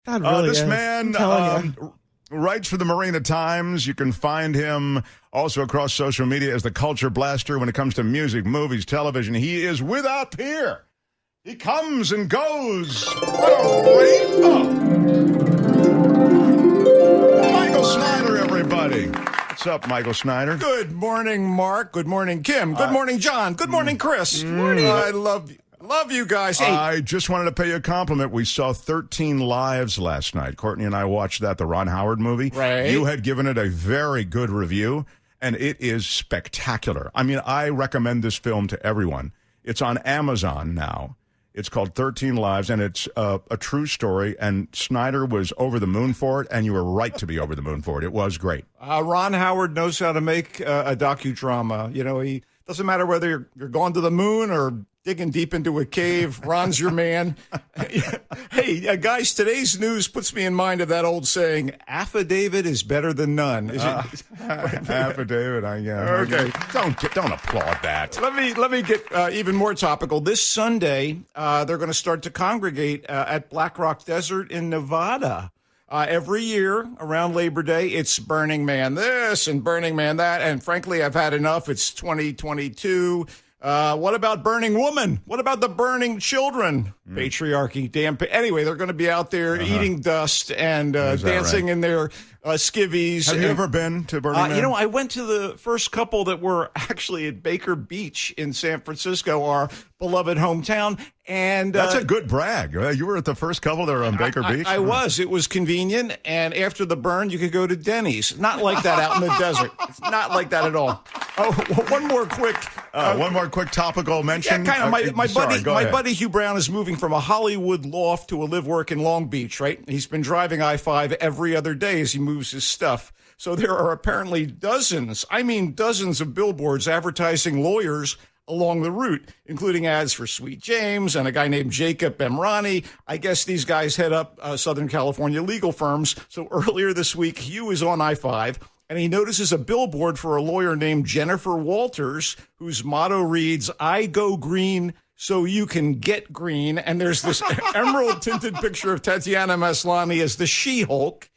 Not really. This man writes for the Marina Times. You can find him also across social media as the Culture Blaster when it comes to music, movies, television. He is without peer. He comes and goes. What a rainbow. Michael Snyder, everybody. What's up, Michael Snyder? Good morning, Mark. Good morning, Kim. Good morning, John. Good morning, Chris. Good morning. I love you. Love you guys. Hey. I just wanted to pay you a compliment. We saw 13 Lives last night. Courtney and I watched that, the Ron Howard movie. Right. You had given it a very good review, and it is spectacular. I mean, I recommend this film to everyone. It's on Amazon now. It's called 13 Lives, and it's a true story, and Snyder was over the moon for it, and you were right to be over the moon for it. It was great. Ron Howard knows how to make a docudrama. You know, he doesn't matter whether you're going to the moon or digging deep into a cave. Ron's your man. Hey, guys, today's news puts me in mind of that old saying, affidavit is better than none. Is it? Affidavit, I guess. Okay. Don't applaud that. Let me get even more topical. This Sunday, they're going to start to congregate at Black Rock Desert in Nevada. Every year around Labor Day, it's Burning Man this and Burning Man that. And frankly, I've had enough. It's 2022. What about burning woman? What about the burning children? Patriarchy. Anyway, they're going to be out there eating dust and dancing in their skivvies. Have you ever been to Burning Man? You know, I went to the first couple that were actually at Baker Beach in San Francisco, our beloved hometown. And that's a good brag. You were at the first couple that were on Baker Beach? I was. It was convenient. And after the burn, you could go to Denny's. Not like that out in the desert. It's not like that at all. Oh, one more quick topical mention. Yeah, kind of. My buddy Hugh Brown is moving from a Hollywood loft to a live-work in Long Beach, right? He's been driving I-5 every other day as he moves his stuff. So there are apparently dozens of billboards advertising lawyers along the route, including ads for Sweet James and a guy named Jacob Emrani. I guess these guys head up Southern California legal firms. So earlier this week, Hugh is on I-5, and he notices a billboard for a lawyer named Jennifer Walters, whose motto reads, "I go green so you can get green." And there's this emerald-tinted picture of Tatiana Maslany as the She-Hulk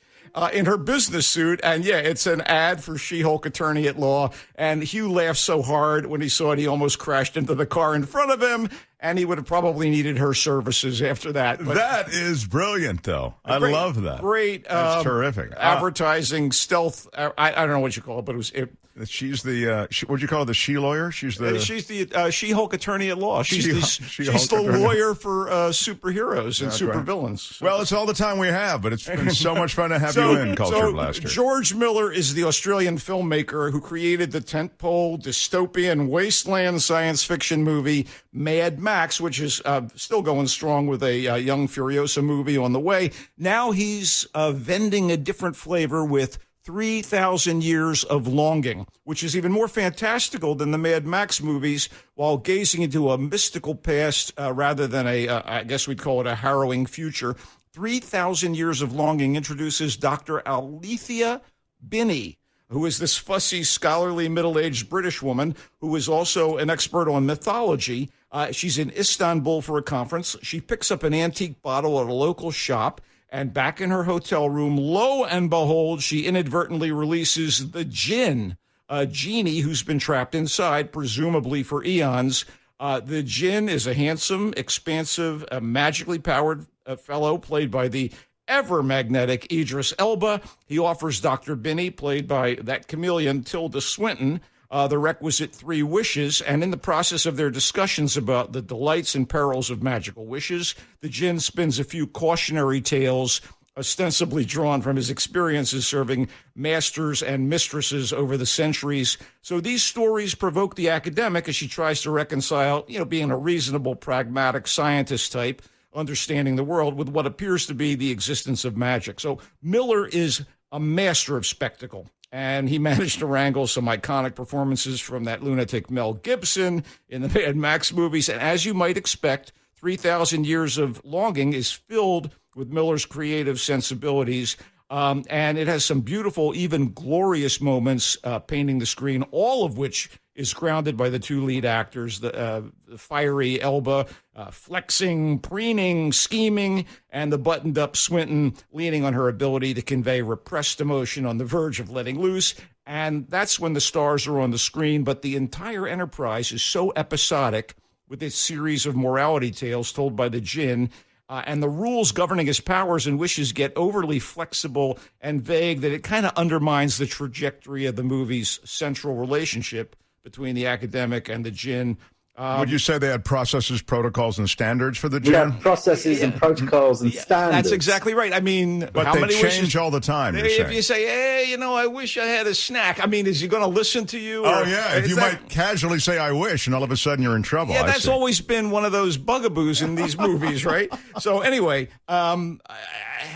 in her business suit. And, yeah, it's an ad for She-Hulk attorney at law. And Hugh laughed so hard when he saw it, he almost crashed into the car in front of him. And he would have probably needed her services after that. But that is brilliant, though. I love that. Great. That's terrific. Advertising stealth. I don't know what you call it, but she's the, what'd you call her, the she-lawyer? She's the She-Hulk attorney at law. She's the lawyer for superheroes and supervillains. Well, it's all the time we have, but it's been so much fun to have you in, Culture Blaster. George Miller is the Australian filmmaker who created the tentpole dystopian wasteland science fiction movie Mad Max, which is still going strong with a Young Furiosa movie on the way. Now he's vending a different flavor with 3,000 Years of Longing, which is even more fantastical than the Mad Max movies, while gazing into a mystical past rather than I guess we'd call it a harrowing future. 3,000 Years of Longing introduces Dr. Alethea Binney, who is this fussy, scholarly, middle-aged British woman who is also an expert on mythology. She's in Istanbul for a conference. She picks up an antique bottle at a local shop, and back in her hotel room, lo and behold, she inadvertently releases the djinn, a genie who's been trapped inside, presumably for eons. The djinn is a handsome, expansive, magically powered fellow played by the ever-magnetic Idris Elba. He offers Dr. Binney, played by that chameleon Tilda Swinton, the requisite 3 wishes, and in the process of their discussions about the delights and perils of magical wishes, the djinn spins a few cautionary tales, ostensibly drawn from his experiences serving masters and mistresses over the centuries. So these stories provoke the academic as she tries to reconcile, being a reasonable, pragmatic scientist type, understanding the world, with what appears to be the existence of magic. So Miller is a master of spectacle. And he managed to wrangle some iconic performances from that lunatic Mel Gibson in the Mad Max movies. And as you might expect, 3,000 Years of Longing is filled with Miller's creative sensibilities. And it has some beautiful, even glorious moments painting the screen, all of which is grounded by the two lead actors, the fiery Elba flexing, preening, scheming, and the buttoned-up Swinton leaning on her ability to convey repressed emotion on the verge of letting loose. And that's when the stars are on the screen. But the entire enterprise is so episodic with its series of morality tales told by the Jinn, and the rules governing his powers and wishes get overly flexible and vague that it kind of undermines the trajectory of the movie's central relationship between the academic and the Jinn. Would you say they had processes, protocols, and standards for the Jinn? Yeah, processes and protocols and standards. That's exactly right. I mean, but how they many change wishes? all the time. If you say, hey, I wish I had a snack. I mean, is he going to listen to you? Oh, yeah. If you might casually say, I wish, and all of a sudden you're in trouble. Yeah, that's always been one of those bugaboos in these movies, right? So anyway,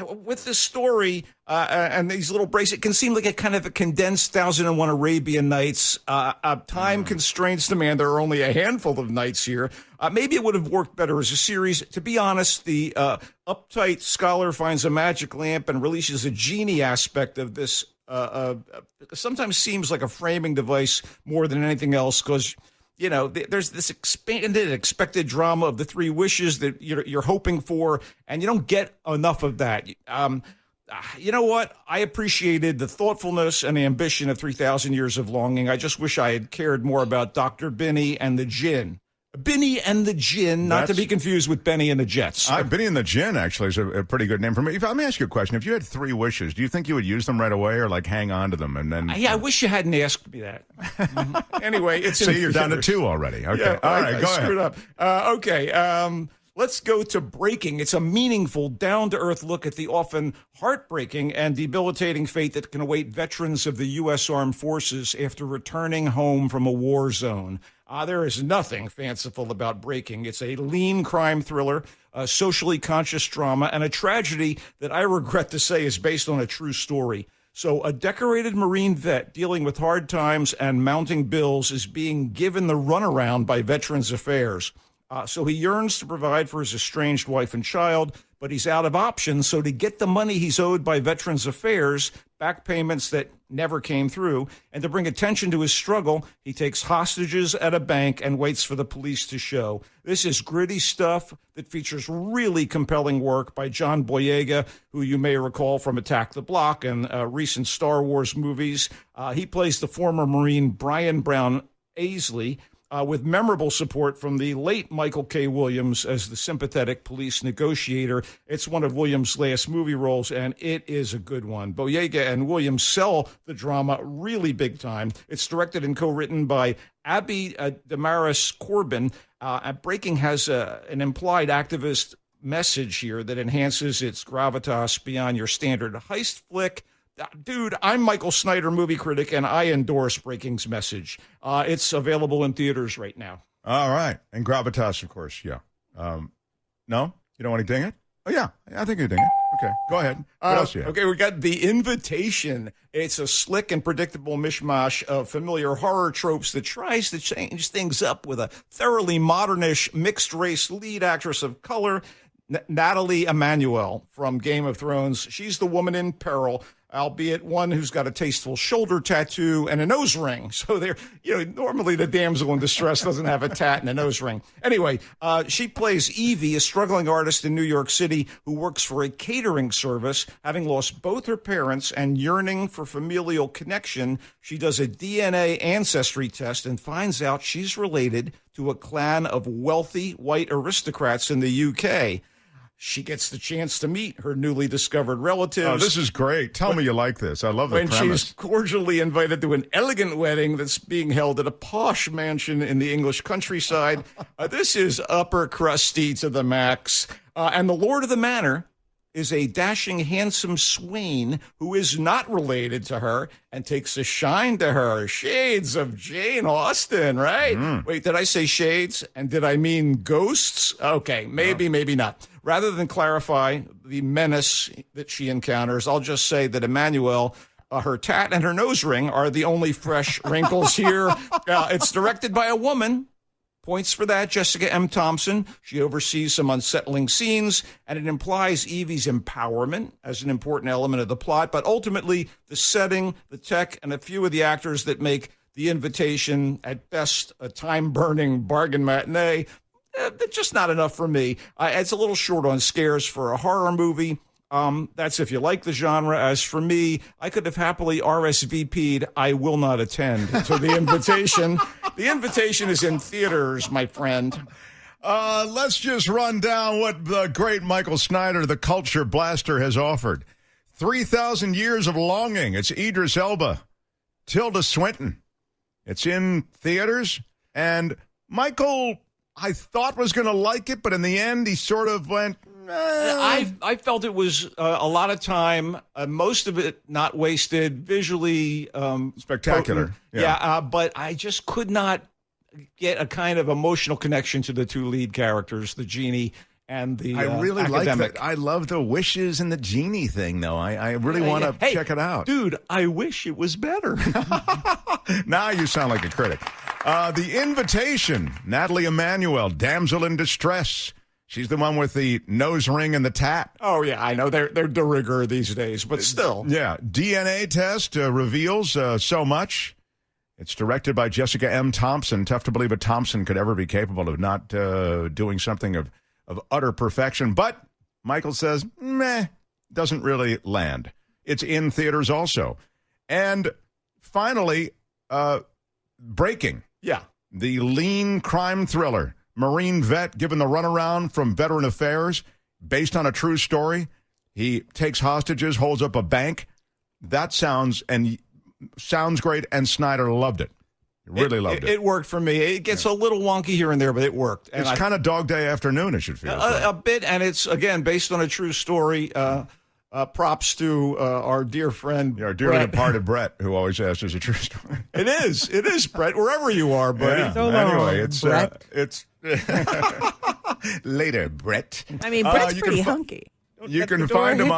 with this story and these little breaks, it can seem like a kind of a condensed 1001 Arabian Nights. Time constraints demand there are only a handful of nights here. Maybe it would have worked better as a series. To be honest, the uptight scholar finds a magic lamp and releases a genie aspect of this sometimes seems like a framing device more than anything else, because there's this expanded, expected drama of the three wishes that you're hoping for, and you don't get enough of that. You know what? I appreciated the thoughtfulness and the ambition of 3,000 Years of Longing. I just wish I had cared more about Dr. Binney and the Jinn. Binney and the Jinn, not to be confused with Benny and the Jets. Binney and the Jinn, actually, is a pretty good name for me. Let me ask you a question. If you had three wishes, do you think you would use them right away or, hang on to them? And then? Yeah, I wish you hadn't asked me that. Anyway, it's... See, you're down to two already. Okay, yeah, all right, go ahead. Screwed up. Okay, let's go to Breaking. It's a meaningful, down-to-earth look at the often heartbreaking and debilitating fate that can await veterans of the U.S. Armed Forces after returning home from a war zone. There is nothing fanciful about Breaking. It's a lean crime thriller, a socially conscious drama, and a tragedy that I regret to say is based on a true story. So a decorated Marine vet dealing with hard times and mounting bills is being given the runaround by Veterans Affairs. So he yearns to provide for his estranged wife and child, but he's out of options. So to get the money he's owed by Veterans Affairs, back payments that never came through, and to bring attention to his struggle, he takes hostages at a bank and waits for the police to show. This is gritty stuff that features really compelling work by John Boyega, who you may recall from Attack the Block and recent Star Wars movies. He plays the former Marine Brian Brown Aisley, with memorable support from the late Michael K. Williams as the sympathetic police negotiator. It's one of Williams' last movie roles, and it is a good one. Boyega and Williams sell the drama really big time. It's directed and co-written by Abby Damaris Corbin. Breaking has an implied activist message here that enhances its gravitas beyond your standard heist flick. Dude, I'm Michael Snyder, movie critic, and I endorse Breaking's message. It's available in theaters right now. All right. And gravitas, of course, yeah. No? You don't want to ding it? Oh, yeah. I think you ding it. Okay. Go ahead. What else do you have? Okay, we got The Invitation. It's a slick and predictable mishmash of familiar horror tropes that tries to change things up with a thoroughly modernish mixed-race lead actress of color, Natalie Emmanuel from Game of Thrones. She's the woman in peril, albeit one who's got a tasteful shoulder tattoo and a nose ring. So they're, normally the damsel in distress doesn't have a tat and a nose ring. Anyway, she plays Evie, a struggling artist in New York City who works for a catering service. Having lost both her parents and yearning for familial connection, she does a DNA ancestry test and finds out she's related to a clan of wealthy white aristocrats in the UK. She gets the chance to meet her newly discovered relatives. Oh, this is great. Tell me you like this. I love the premise. When she's cordially invited to an elegant wedding that's being held at a posh mansion in the English countryside. This is upper crusty to the max. And the lord of the manor is a dashing, handsome swain who is not related to her and takes a shine to her. Shades of Jane Austen, right? Wait, did I say shades? And did I mean ghosts? Okay, maybe not. Rather than clarify the menace that she encounters, I'll just say that Emmanuel, her tat and her nose ring are the only fresh wrinkles here. It's directed by a woman. Points for that, Jessica M. Thompson. She oversees some unsettling scenes, and it implies Evie's empowerment as an important element of the plot. But ultimately, the setting, the tech, and a few of the actors that make The Invitation, at best, a time-burning bargain matinee. Just not enough for me. It's a little short on scares for a horror movie. That's if you like the genre. As for me, I could have happily RSVP'd. I will not attend to The Invitation. The Invitation is in theaters, my friend. Let's just run down what the great Michael Snyder, the culture blaster, has offered. 3,000 Years of Longing. It's Idris Elba. Tilda Swinton. It's in theaters. And Michael, I thought, was going to like it, but in the end, he sort of went... I felt it was a lot of time, most of it not wasted, visually spectacular. Potent. But I just could not get a kind of emotional connection to the two lead characters, the genie and the I really academic. like that. I love the wishes and the genie thing, though. I really want to check it out. Dude, I wish it was better. Now you sound like a critic. The Invitation, Natalie Emmanuel, damsel in distress. She's the one with the nose ring and the tat. Oh, yeah, I know. They're de rigueur these days, but still. Yeah, DNA test reveals so much. It's directed by Jessica M. Thompson. Tough to believe a Thompson could ever be capable of not doing something of utter perfection. But Michael says, meh, doesn't really land. It's in theaters also. And finally, Breaking. Yeah. The lean crime thriller. Marine vet given the runaround from Veteran Affairs, based on a true story. He takes hostages, holds up a bank. That sounds great, and Snyder loved it. Really loved it. It worked for me. It gets a little wonky here and there, but it worked. And it's kind of Dog Day Afternoon-ish, it feels like. A bit, and it's, again, based on a true story. Props to our dear friend, our dearly departed Brett, who always asks us a true story. It is, Brett, wherever you are, buddy. Yeah. So anyway, long, it's later, Brett. I mean, Brett's pretty hunky. You can find him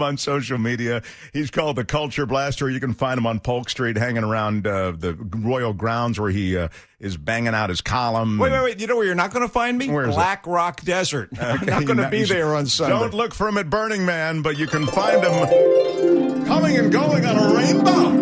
on social media. He's called the Culture Blaster. You can find him on Polk Street, hanging around the Royal Grounds, where he is banging out his column. Wait! You know where you're not going to find me? Where is Black Rock Desert. I'm not going to be there on Sunday. Don't look for him at Burning Man, but you can find him coming and going on a rainbow.